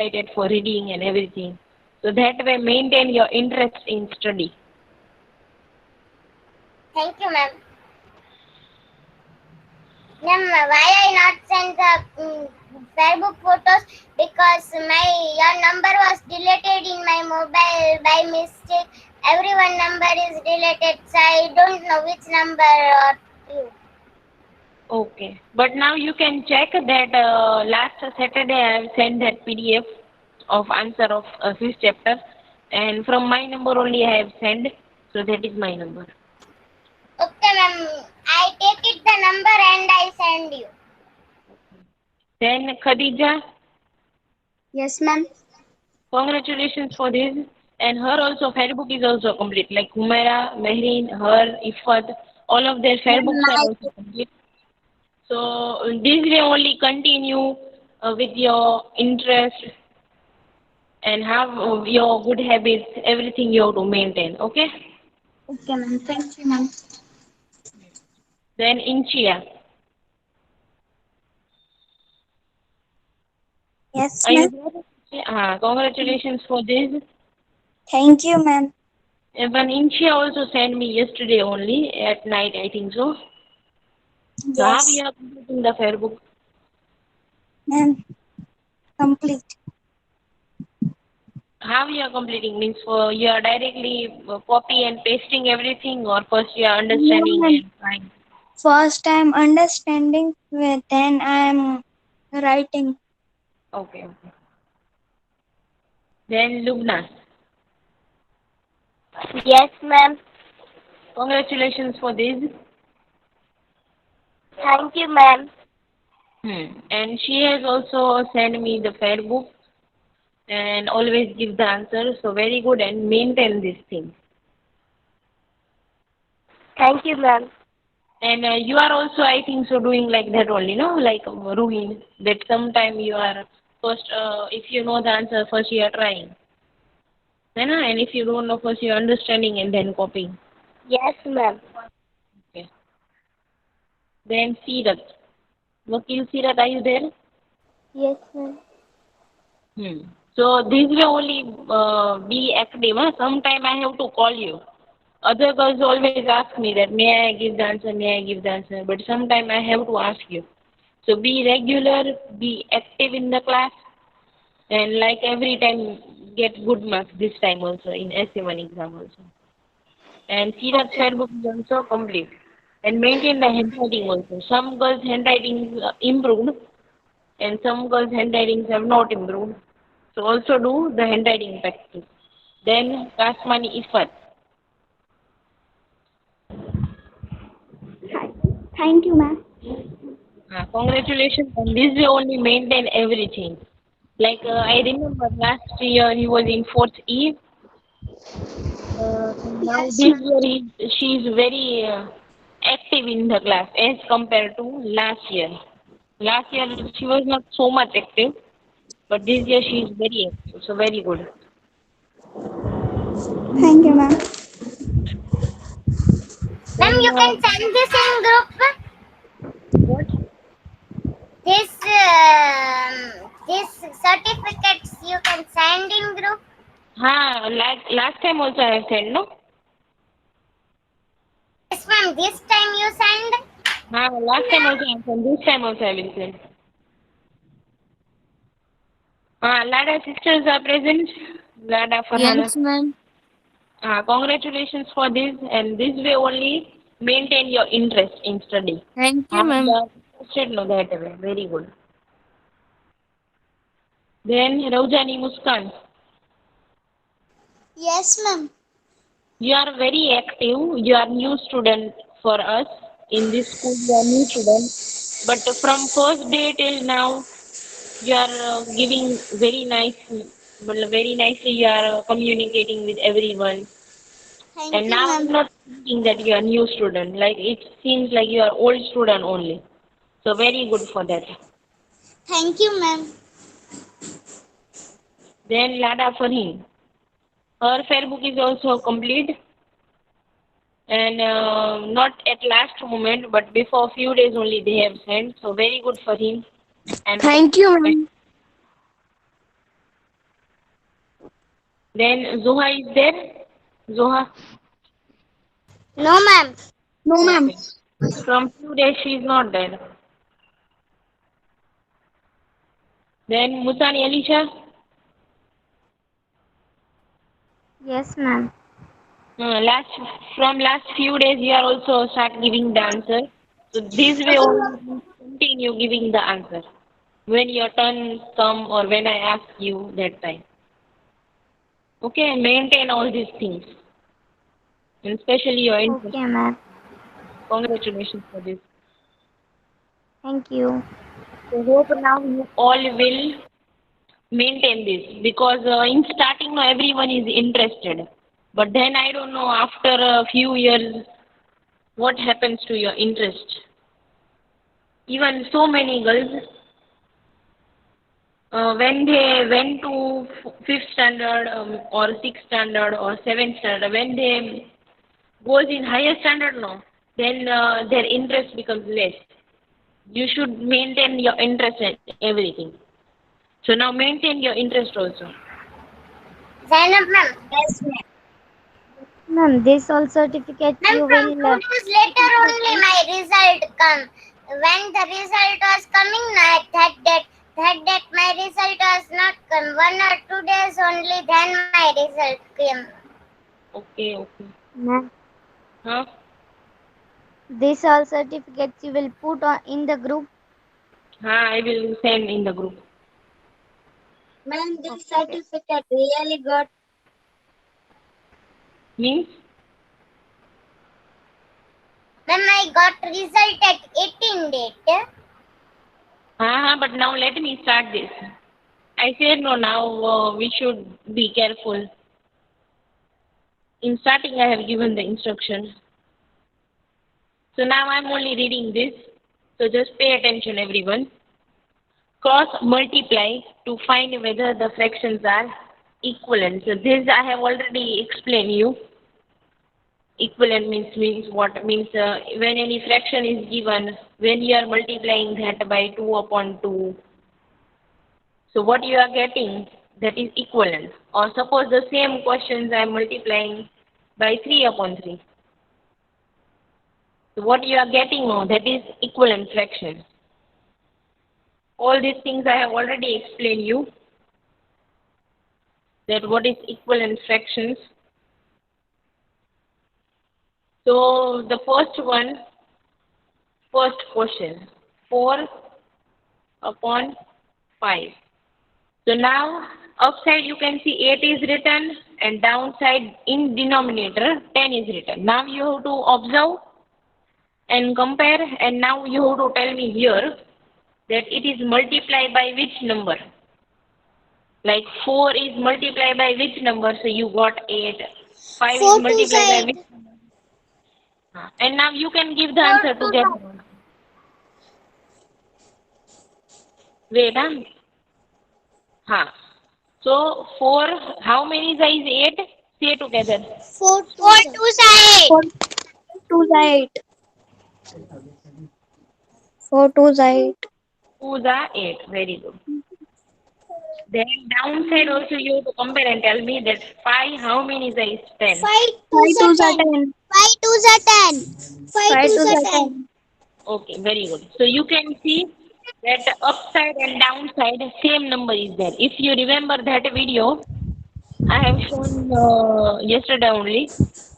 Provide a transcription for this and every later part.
excited for reading and everything. So that way maintain your interest in study. Thank you, ma'am. Ma'am, why I not send the Facebook photos? Because your number was deleted in my mobile by mistake. Everyone number is deleted, so I don't know which number you. Okay. But now you can check that last Saturday I have sent that PDF of answer of fifth chapter, and from my number only I have sent. So that is my number. Okay, ma'am. I take it the number and I send you. Then Khadija, Yes, ma'am. congratulations for this. And her also fair book is also complete. Like Humaira, Mehreen, her, Ifat, all of their fair Ma'am, books are also complete. So this way only continue with your interest and have your good habits, everything you have to maintain. Okay? okay, ma'am. Thank you, ma'am. Then Inchia, Yes, are you ma'am. there? Congratulations for this. Thank you, ma'am. Even Inchia also sent me yesterday only at night, I think so. So how Yes, you are completing the fair book? ma'am. Complete. How you are completing means for you are directly copy and pasting everything, or first you are No, understanding ma'am. and trying. First I'm understanding, then I'm writing. Okay, okay. Then Lubna, Yes, ma'am. congratulations for this. Thank you, ma'am. And she has also sent me the fair book and always give the answer. So very good and maintain this thing. Thank you, ma'am. And you are also, I think, so doing like that only, no? Like Ruhin, that sometime you are first, if you know the answer, first you are trying. Hai na? And if you don't know, first you are understanding and then copying. Yes, ma'am. Okay. Then Sirat. Vakil Sirat, are you there? Yes, ma'am. So this will only be active. Huh? Sometime I have to call you. Other girls always ask me that may I give the answer, may I give the answer. But sometime I have to ask you. So be regular, be active in the class, and like every time get good marks this time also in SA1 exam also. And Sirat's Okay. fair book is also complete. And maintain the handwriting also. Some girls' handwriting is improved and some girls' handwritings have not improved. So also do the handwriting practice. Then Kasmani Ifat. Thank you, ma'am. Congratulations. And this way only maintain everything. Like I remember last year he was in fourth E. And now Yes, this ma'am. year she is very active in the class as compared to last year. Last year she was not so much active, but this year she is very active. So very good. Thank you, ma'am. Ma'am, Then you can send this in group. what? This certificates you can send in group. Like last time also I have said, no? Yes, ma'am. This time you send. Last time also I have sent, this time also I will send. Lada sisters are present. Lada Farhana. Yes, ma'am. Congratulations for this, and this way only maintain your interest in study. Thank you, How you ma'am. are interested, no, that way. Very good. Then Raujani Muskan, Yes, ma'am. you are very active. You are new student for us in this school. You are new student, but from first day till now, you are giving very nice, well, very nicely. You are communicating with everyone. Thank And you, now I'm ma'am. not thinking that you are new student. Like it seems like you are old student only. So very good for that. Thank you, ma'am. Then Lada Farheen. Her fair book is also complete and not at last moment, but before few days only they have sent. So very good for him. And Thank you, ma'am. Then Zoha is there? Zoha? No, ma'am. No, ma'am. Okay. From few days she is not there. Then Musani Alisha? Yes, ma'am. Last from last few days you are also start giving the answer. So this way only continue giving the answer. When your turn come or when I ask you that time. Okay, maintain all these things. And especially your interest. Okay, ma'am. Congratulations for this. Thank you. So hope now you all will maintain this because in starting now everyone is interested. But then I don't know after a few years what happens to your interest. Even so many girls when they went to fifth standard or sixth standard or seventh standard, when they goes in higher standard now, then their interest becomes less. You should maintain your interest in everything. So now maintain your interest also. Zainab, ma'am. Yes, ma'am. Ma'am, this all certificate Ma'am, you from will 2 days later only my result come. When the result was coming, that my result was not come. 1 or 2 days only, then my result came. Okay, okay. ma'am, Huh? this all certificates you will put on in the group. I will send in the group. Ma'am, this certificate really good. Means? Ma'am, I got result at 18 date. But now let me start this. I said no, now we should be careful. In starting I have given the instruction. So now I'm only reading this. So just pay attention everyone. Cross multiply to find whether the fractions are equivalent. So this I have already explained you. Equivalent means what? Means when any fraction is given, when you are multiplying that by 2 upon 2. So what you are getting, that is equivalent. Or suppose the same questions I am multiplying by 3 upon 3. So what you are getting now, that is equivalent fraction. All these things I have already explained you. That what is equivalent fractions. So the first question, 4 upon 5. So now upside you can see 8 is written and downside in denominator 10 is written. Now you have to observe and compare, and now you have to tell me here that it is multiplied by which number. Like 4 is multiplied by which number, so you got 8. 5 is 4 2 multiplied by which side. number? And now you can give the answer together. Wait, So 4, how many is 8? Say together. 4 4 2 2 side. 4 2 side. 4 2 side. 2 is 8. Very good. Then downside also you have to compare and tell me that 5, how many is 10? 5 2 10. 5 2 10. 5 2 10. Okay, very good. So you can see that upside and downside same number is there. If you remember that video, I have shown yesterday only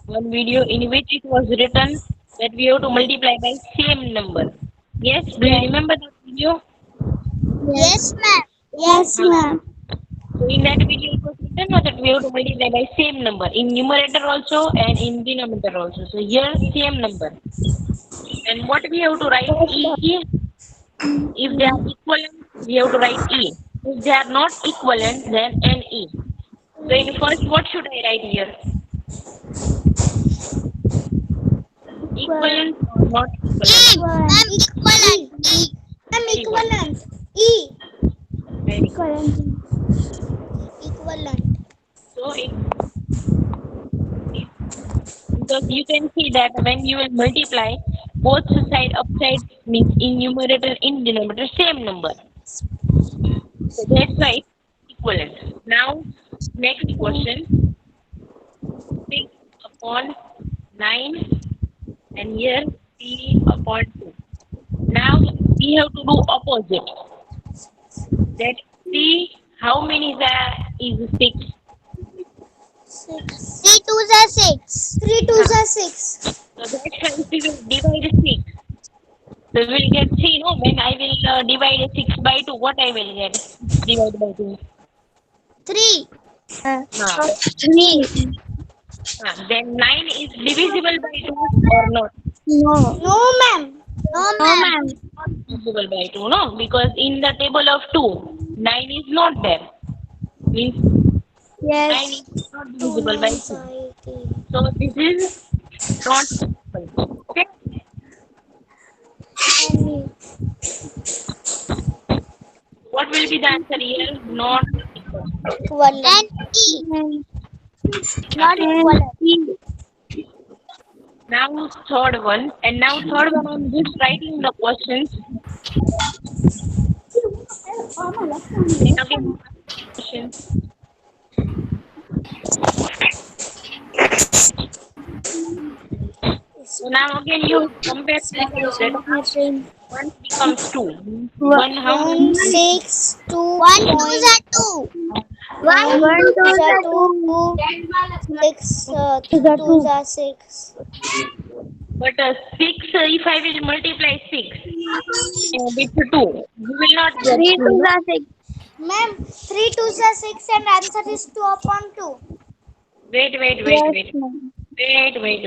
one video in which it was written that we have to multiply by same number. Yes, do you remember that video? Yes, ma'am. Yes, ma'am. So in that video it was written that we have to multiply by same number in numerator also and in denominator also. So here same number. And what we have to write E, if they are equivalent, we have to write E. If they are not equivalent, then NE. So in first, what should I write here? Equivalent or not equivalent? Ma'am, equivalent. Ma'am, Very good. equivalent. E. Very good. Equivalent. So because you can see that when you will multiply both side upside means in numerator in denominator same number. So that's why equivalent. Now next question. 6 upon 9 and here 3 upon 2. Now we have to do opposite. That 3, how many is 6? 3 twos are 6. 3 twos are 6. So that's why if we will divide 6. So we will get 3, no? When I will divide 6 by 2, what I will get? Divide by 2. 3. 3. Then 9 is divisible by 2 or not? No. No, ma'am. No, ma'am. Divisible by 2, no? Because in the table of 2, 9 is not there. Means 9 Yes. is not divisible by 2. So this is not possible. Okay? What will be the answer here? Not equal. And E. Not equivalent. Now third one. And now third one I'm just writing the questions. Then again questions. So now again you compare that 1 becomes 2. 1 how many? 6, 2. 1 twos are 2. 1 twos are 2. 6 twos are 6. But 6, if I will multiply 6 with 2, you will not get 3 2. twos are 6. Ma'am, 3 twos are 6 and answer is 2 upon 2.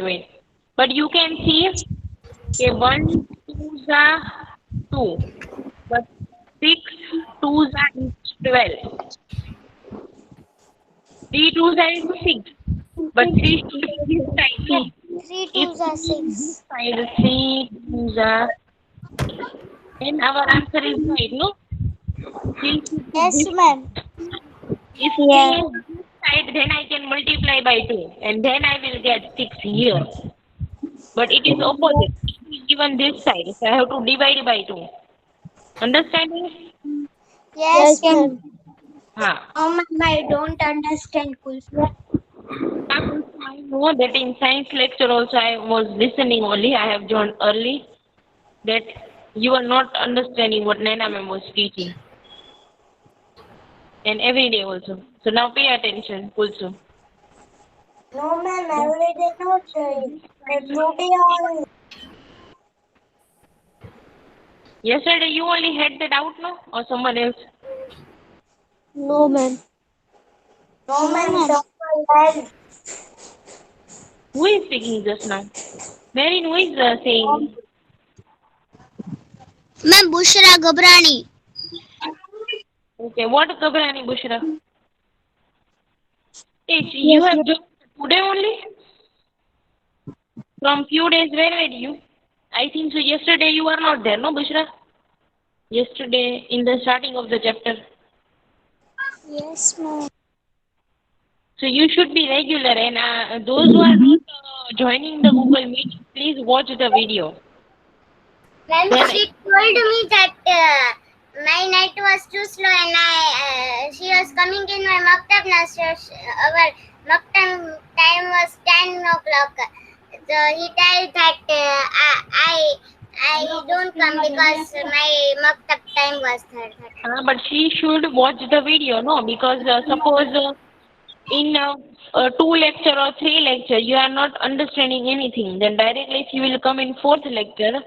Wait. But you can see, okay, 1 twos are 2, but 6 twos are 12. 3 twos are 6, but 3 should be this side, no? 3 twos are 6. Side 3 twos are, then our answer is right, no? 3 should be Yes, this. ma'am. If 3 is this side, then I can multiply by 2, and then I will get 6 here. But it is opposite. It is given this side, so I have to divide by 2. Understanding? Yes, ma'am. Oh, ma'am, I don't understand. I know that in science lecture also I was listening only. I have joined early. That you are not understanding what Naina ma'am was teaching. And every day also. So now pay attention, also. No, ma'am, every day not. Today only. Yesterday you only had that out, no? Or someone else? No, ma'am. No, ma'am, don't. Who is speaking just now? Marine, who is saying? Ma'am, Bushra Gabrani. Okay, what Kabrani Bushra? You have joined today only? From few days, where were you? I think so yesterday you were not there, no Bushra? Yesterday in the starting of the chapter. Yes, ma'am. So you should be regular, and those who are not joining the Google Meet, please watch the video. Ma'am, Then- she told me that my net was too slow and she was coming in my maktab now. So our maktab time was 10 o'clock. So he told that I don't come because my maktab time was 30. But she should watch the video, no? Because suppose in 2 lecture or 3 lecture you are not understanding anything, then directly if you will come in 4th lecture,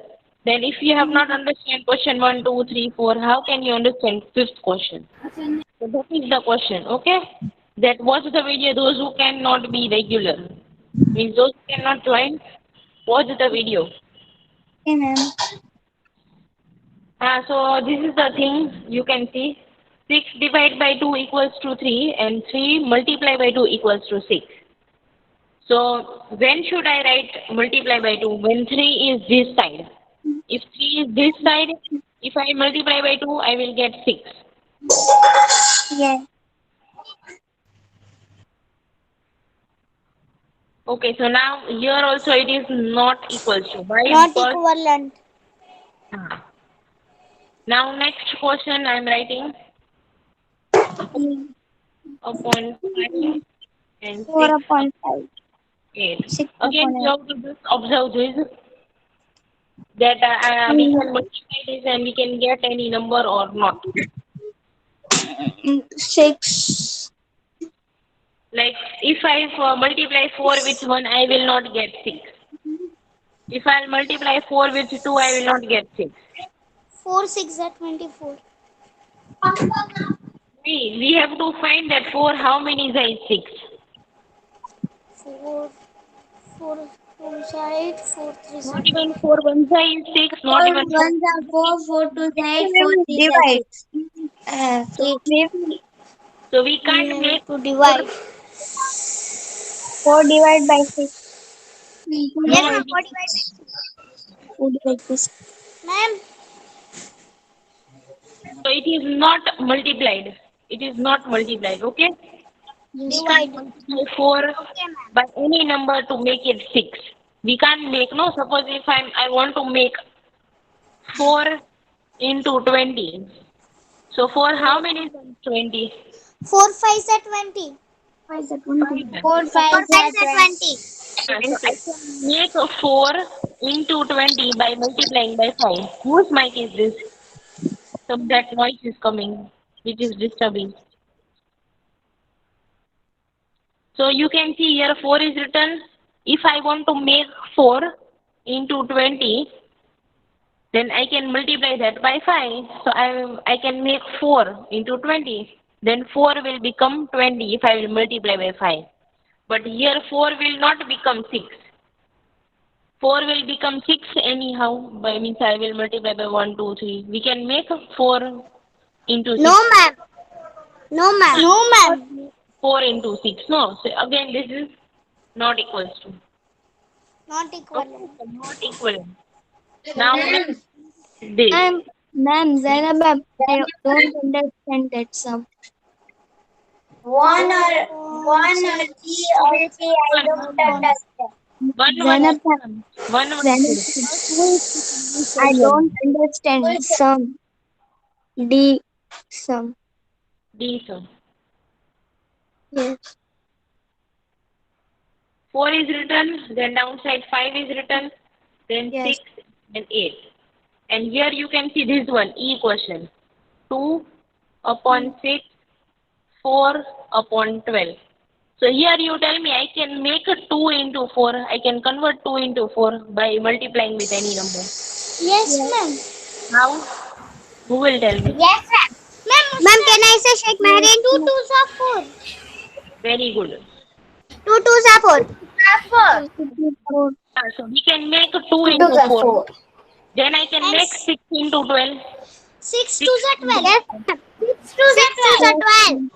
then if you have not understand question 1, 2, 3, 4, how can you understand 5th question? So that is the question, okay? That watch the video, those who cannot be regular. Means those who cannot join, watch the video. Okay, ma'am. So this is the thing you can see. 6 divided by 2 equals to 3 and 3 multiplied by 2 equals to 6. So when should I write multiply by 2? When 3 is this side. If 3 is this side, if I multiply by 2, I will get 6. Yes. Okay, so now here also it is not equals to. Why? Not Because equivalent. now next question I am writing. upon 5 and 4 6 upon upon 5. 8. 6 Again, upon you 8. have to just observe this, that we can multiply this and we can get any number or not. 6. Like if I multiply 4 with 1, I will not get 6. If I multiply 4 with 2, I will not get 6. 4 6 are 24. We have to find that 4 how many is 6. 4 4 2s are 8. 4 3s Not are even 12. 4 1 is 6, not 4 even 4. 1s are 4. 4 2s are 8. 4 3s are 6. So, 8. so we We can't have make to 4. divide. 4 divided by 6. Yes, No, ma'am. 4 divided by 6. 4 divided by 6. Ma'am. so it is not multiplied. It is not multiplied, okay? We can't Divide. multiply 4 Okay, ma'am. by any number to make it 6. We can't make, no, suppose if I want to make 4 into 20. So 4 how many is 20? 4 5s are 20. 5s are 20. 5. 4 5s are 20. So I can make a 4 into 20 by multiplying by 5. Whose mic is this? So that noise is coming, which is disturbing. So you can see here 4 is written. If I want to make 4 into 20, then I can multiply that by 5. So I can make 4 into 20. Then 4 will become 20 if I will multiply by 5. But here 4 will not become 6. 4 will become 6 anyhow. By means I will multiply by 1, 2, 3. We can make 4 into 6. No, ma'am. No, ma'am. No, ma'am. 4 into 6. No. So again this is not equals to. Not Okay, equivalent. so not equivalent. Now this. Ma'am, Zainab, ma'am, I don't understand that sum. 1 or 3 or 3, I don't understand. One Zainab, word. One Zainab, word. I don't understand sum. D sum. D sum. Yes. 4 is written, then downside 5 is written, then Yes. 6 and 8. And here you can see this one, E question. 2 upon 6, 4 upon 12. So here you tell me I can make a 2 into 4. I can convert 2 into 4 by multiplying with any number. Yes, ma'am. How? Who will tell me? Yes, ma'am. Ma'am, can I say shake my hand? 2 2s are 4. Very good. 2 2s are 4. 4. So we can make 2 into 4. Then I can And make 6 into 12. 6 6 2s are 12. Yes, ma'am. 6 2s are 12.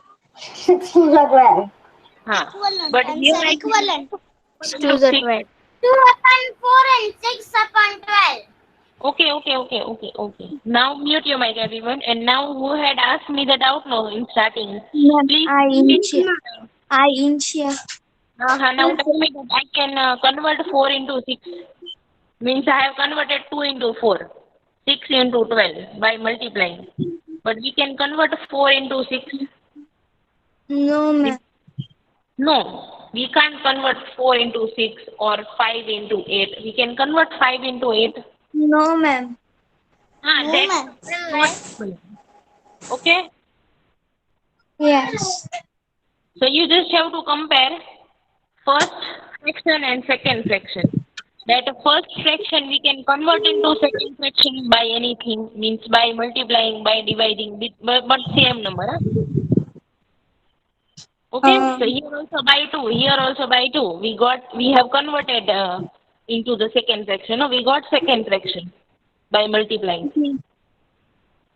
6 2s are 12. Huh. Equivalent. But Answer here I equivalent. 6 2s are 12. 2 upon 4 and 6 upon 12. Okay. Now mute your mic, everyone. And now who had asked me the doubt now in starting? Ma'am, Please. I inch. Now tell me that I can convert 4 into 6. Means I have converted 2 into 4. 6 into 12 by multiplying. But we can convert 4 into 6. No, ma'am. No, we can't convert 4 into 6 or 5 into 8. We can convert 5 into 8. No, ma'am. No, that's possible. Okay? Yes. So you just have to compare first fraction and second fraction. That first fraction we can convert into second fraction by anything, means by multiplying, by dividing, but same number. Huh? Okay, so here also by 2, here also by 2. We have converted into the second fraction. No, we got second fraction by multiplying.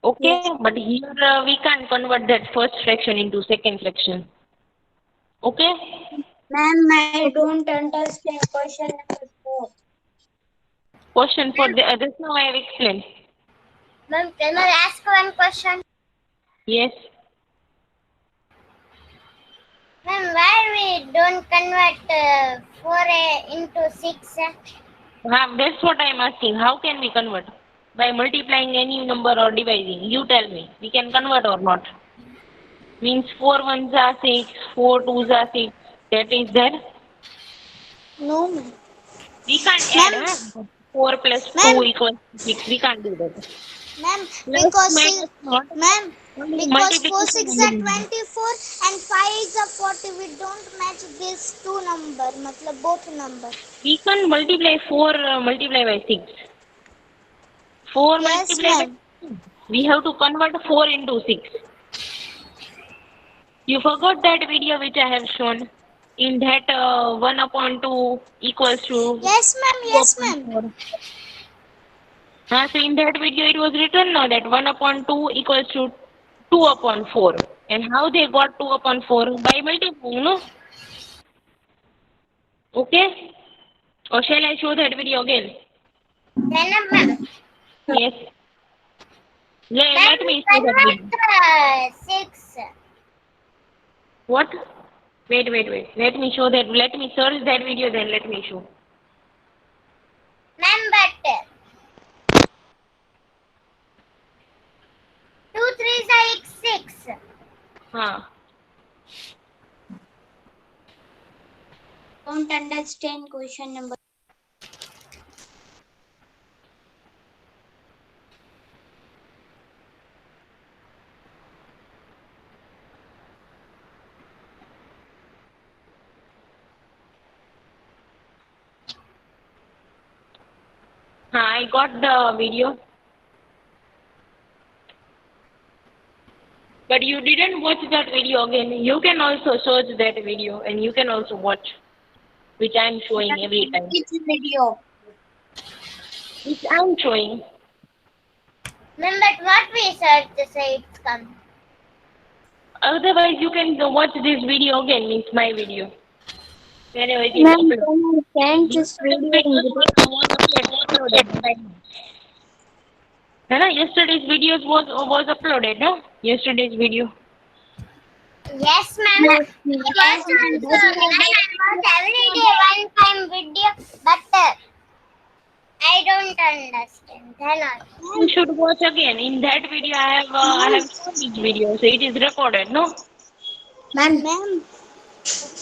Okay, Yes. but here we can't convert that first fraction into second fraction. Okay? Ma'am, I don't understand question number 4. Question for this now I have explained. Ma'am, can I ask one question? Yes. Ma'am, why we don't convert 4 into 6? That's what I am asking. How can we convert? By multiplying any number or dividing? You tell me. We can convert or not? Means 4 ones are 6, 4 twos are 6. That is there. No, ma'am. We can't add, Ma'am, huh? 4 plus 2 ma'am, equals 6. We can't do that. ma'am, Plus because minus not. ma'am, Only because 4 multiplication 6 only are we do. 24 and 5 is a 40. We don't match these two number, matlab both number. We can multiply 4 multiply by 6. 4 Yes, multiply by ma'am. 6. We have to convert 4 into 6. You forgot that video which I have shown. In that 1 upon 2 equals to Yes, ma'am. 2 Yes, upon ma'am. 4. So in that video it was written now that 1 upon 2 equals to 2 upon 4. And how they got 2 upon 4? By multiplying, no? Okay? Or shall I show that video again? Zainab ma'am. Yes. Ma'am, Let we me show that video. convert 6. What? Wait. Let me show that. Let me search that video, then let me show. Ma'am, but 2 3s are 6. Huh. Don't understand question number. I got the video. But you didn't watch that video again. You can also search that video and you can also watch, which I'm showing every time. Which video? Which I'm showing. Ma'am, but what we search to say it's come? Otherwise, you can watch this video again. It's my video. Whenever it is Ma'am, uploaded. can you send this Yesterday's video in videos was uploaded. No, yesterday's videos was uploaded, no? Yesterday's video. Yes, ma'am. Yes, Because also, I watch every day one time video, but I don't understand. Then also. You should watch again. In that video, I have shown each video, so it is recorded, no? Ma'am,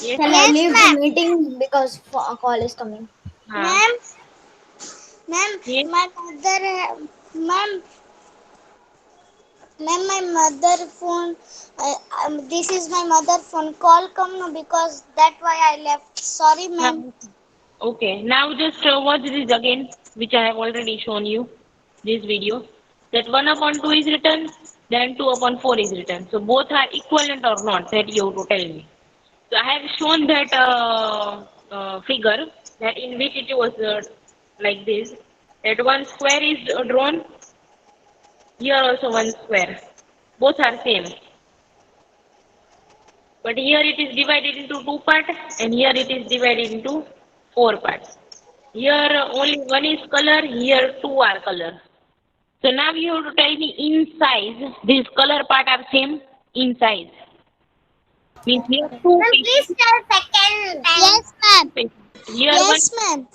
Yes. can I leave the meeting because a call is coming? Huh. Ma'am, Yes. my mother, ma'am, my mother phone. This is my mother phone. Call come no because that why I left. Sorry, ma'am. Okay. Now just watch this again, which I have already shown you. This video. That 1 upon 2 is written, then 2 upon 4 is written. So both are equivalent or not, that you have to tell me. So I have shown that figure, that in which it was like this. That one square is drawn. Here also one square. Both are same. But here it is divided into 2 parts and here it is divided into 4 parts. Here only one is color, here 2 are color. So now you have to tell me in size, these color part are same in size. Means here 2 Ma'am, pieces. please tell second time. Yes, ma'am. Here Yes, ma'am.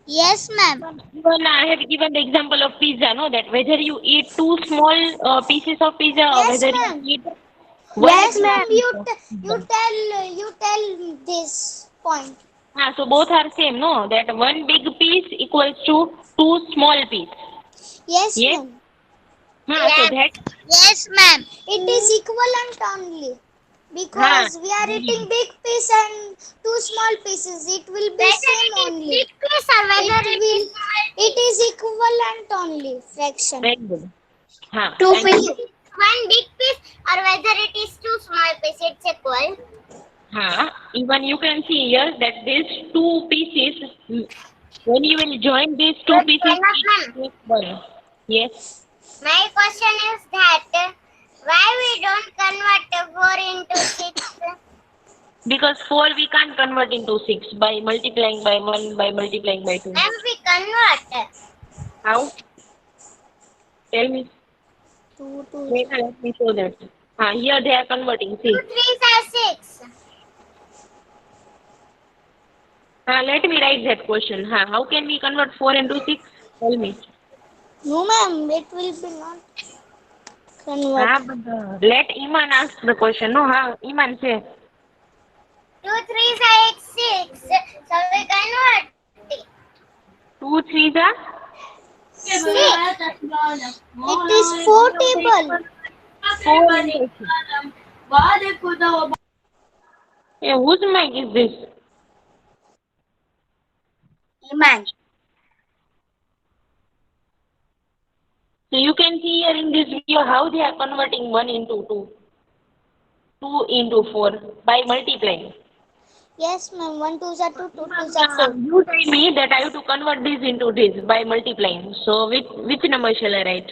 Yes, ma'am. even I have given the example of pizza, no? That whether you eat 2 small pieces of pizza or Yes, whether ma'am. you eat one Yes, big ma'am. piece of pizza. You tell this point. So both are same, no? That one big piece equals to 2 small piece. Yes, Yes? ma'am. So that Yes, ma'am. It is equivalent only because we are eating big piece and two small pieces. It will be Whether same it is only. big piece or whether It it will. is small It is equivalent only fraction. very good. Two Thank pieces. you. one big piece or whether it is two small pieces, it's equal. Even you can see here that these 2 pieces, when you will join these 2 But pieces, Zainab it ma'am, makes 1. Yes. my question is that why we don't convert 4 into 6? Because 4 we can't convert into 6 by multiplying by 1, by multiplying by 2. Ma'am, we convert. How? Tell me. Two. Let me show that. Here they are converting. 2 See. 3s are 6. Let me write that question. How can we convert 4 into 6? Tell me. No, ma'am. It will be not. Convert. but let Iman ask the question. No, Iman say. 2 3s are 6. So we convert it. 2 3s are 6. It is 4 table. 4 into 6. Yeah, whose mic is this? Iman. So you can see here in this video how they are converting 1 into 2. 2 into 4 by multiplying. Yes, ma'am. 1 2s are 2, 2 2s are 4. You tell me that I have to convert this into this by multiplying. So which number shall I write?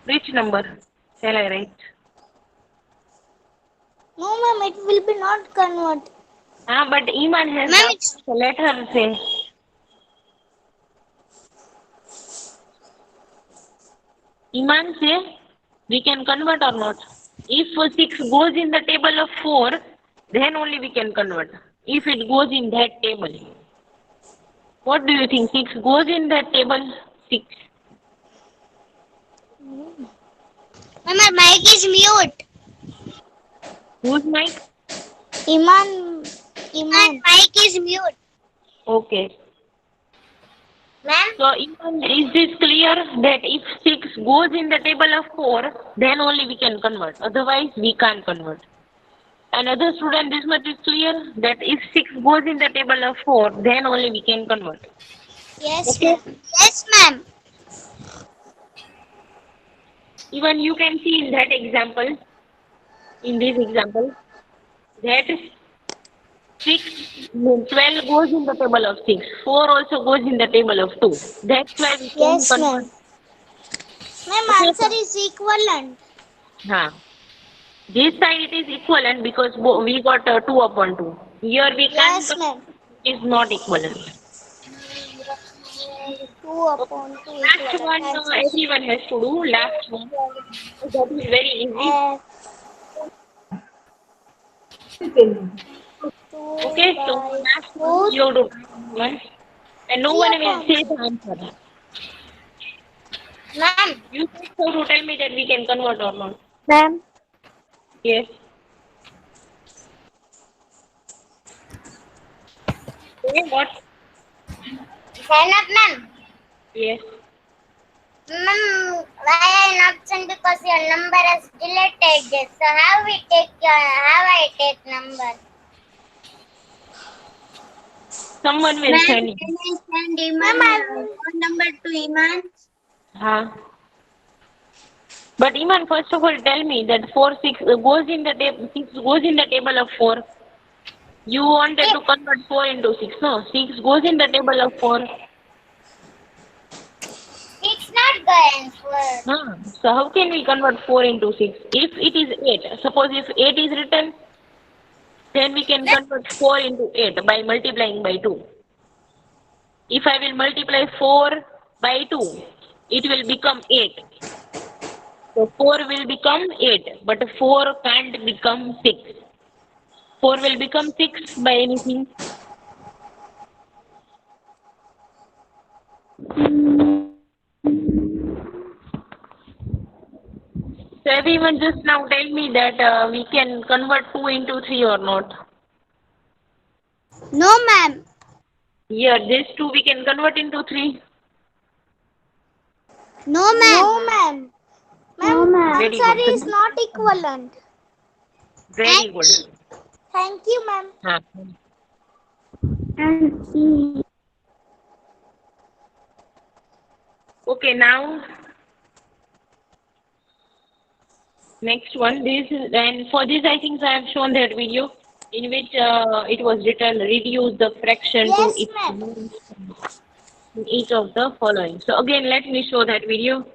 Which number shall I write? No, ma'am. It will be not convert. But Iman has Ma'am, doubt. So let her say. Iman say, we can convert or not? If 6 goes in the table of 4, then only we can convert. If it goes in that table. What do you think? 6 goes in that table? 6. Ma'am, my mic is mute. Whose mic? Iman. Mic is mute. Okay. Ma'am, So Iman, is this clear that if 6 goes in the table of 4, then only we can convert. Otherwise, we can't convert. Another student, this much is clear that if 6 goes in the table of 4, then only we can convert. Yes, Okay. ma'am. Yes, ma'am. Even you can see in that example, in this example, that 12 goes in the table of 6. 4 also goes in the table of 2. That's why we can Yes, convert. ma'am. Ma'am, Okay. answer is equivalent. This side it is equivalent because we got 2 upon 2. Here we can't. Yes, ma'am. It is not equivalent. 2 upon 2 Last one equivalent. everyone has to do. Last one. That is very easy. Okay, so last one you have to do one. And no one will say the answer. ma'am, You just have to tell me that we can convert or not. Ma'am, Yes. Okay, what? sign up, ma'am. Yes. Ma'am, why I not send? Because your number is deleted. So how I take number? Someone will send you. Can I send Iman phone number to Iman? But Iman, first of all, tell me that 6 goes in the table. 6 goes in the table of 4. You wanted to convert 4 into 6. No, 6 goes in the table of 4. It's not going for. So how can we convert 4 into 6? If it is 8, suppose if 8 is written, then we can convert 4 into 8 by multiplying by 2. If I will multiply 4 by 2, it will become 8. So 4 will become 8, but 4 can't become 6. 4 will become 6 by anything. So everyone just now tell me that we can convert 2 into 3 or not. No, ma'am. Here, this 2 we can convert into 3. No, ma'am. No, ma'am. Ma'am, Very answer good. is not equivalent. Very good. Thank you, ma'am. Okay, now next one. And for this I think I have shown that video in which it was written reduce the fraction Yes, to its ma'am. units in each of the following. So again, let me show that video.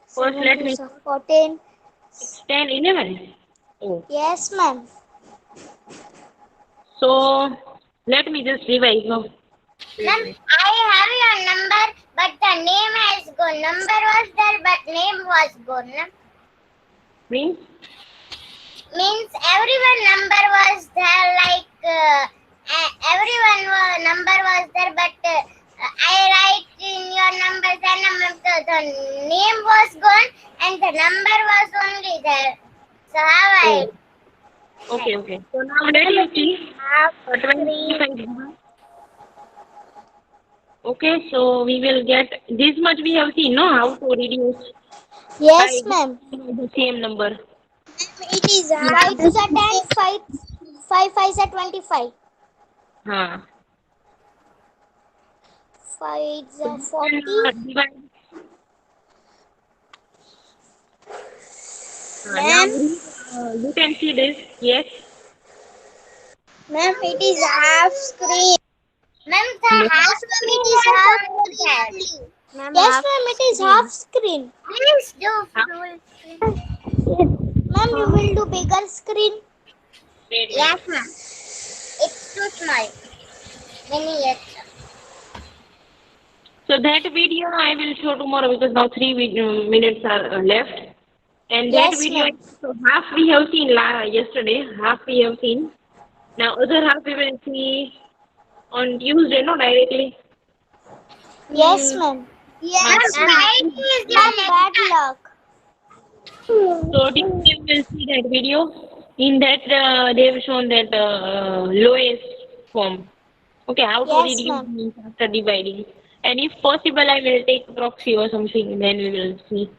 First, let me 14. 10, 11. Oh. Yes, ma'am. So let me just revise now. Ma'am, I have your number, but the name has gone. Number was there, but name was gone. Means Means everyone number was there, like everyone number was there, but I write in your number the name was gone and the number was only there. So how I? Okay. So now let me see. 25. Okay, so we will get this much we have seen, no? How to reduce Yes, ma'am. the same number. It is 5 to the 10, 5 5 are 25. Huh. 5 are 40. Divide. Ma'am, Now you can see this. Yes. ma'am, it is half screen. Ma'am, the half screen It is half screen only. Yes, ma'am, it is half screen. Please do full screen. Ma'am, you will do bigger screen. Yes, ma'am. It's too small. Many years. So that video I will show tomorrow because now 3 minutes are left. And that Yes, video, ma'am. so half we have seen yesterday, half we have seen. Now other half we will see on Tuesday, no, directly. Yes, ma'am. Yes, Friday is your ma'am. next Bad luck. So Tuesday we will see that video. In that they have shown that lowest form. Okay, how to Yes, reduce ma'am. means after dividing. And if possible, I will take proxy or something. Then we will see.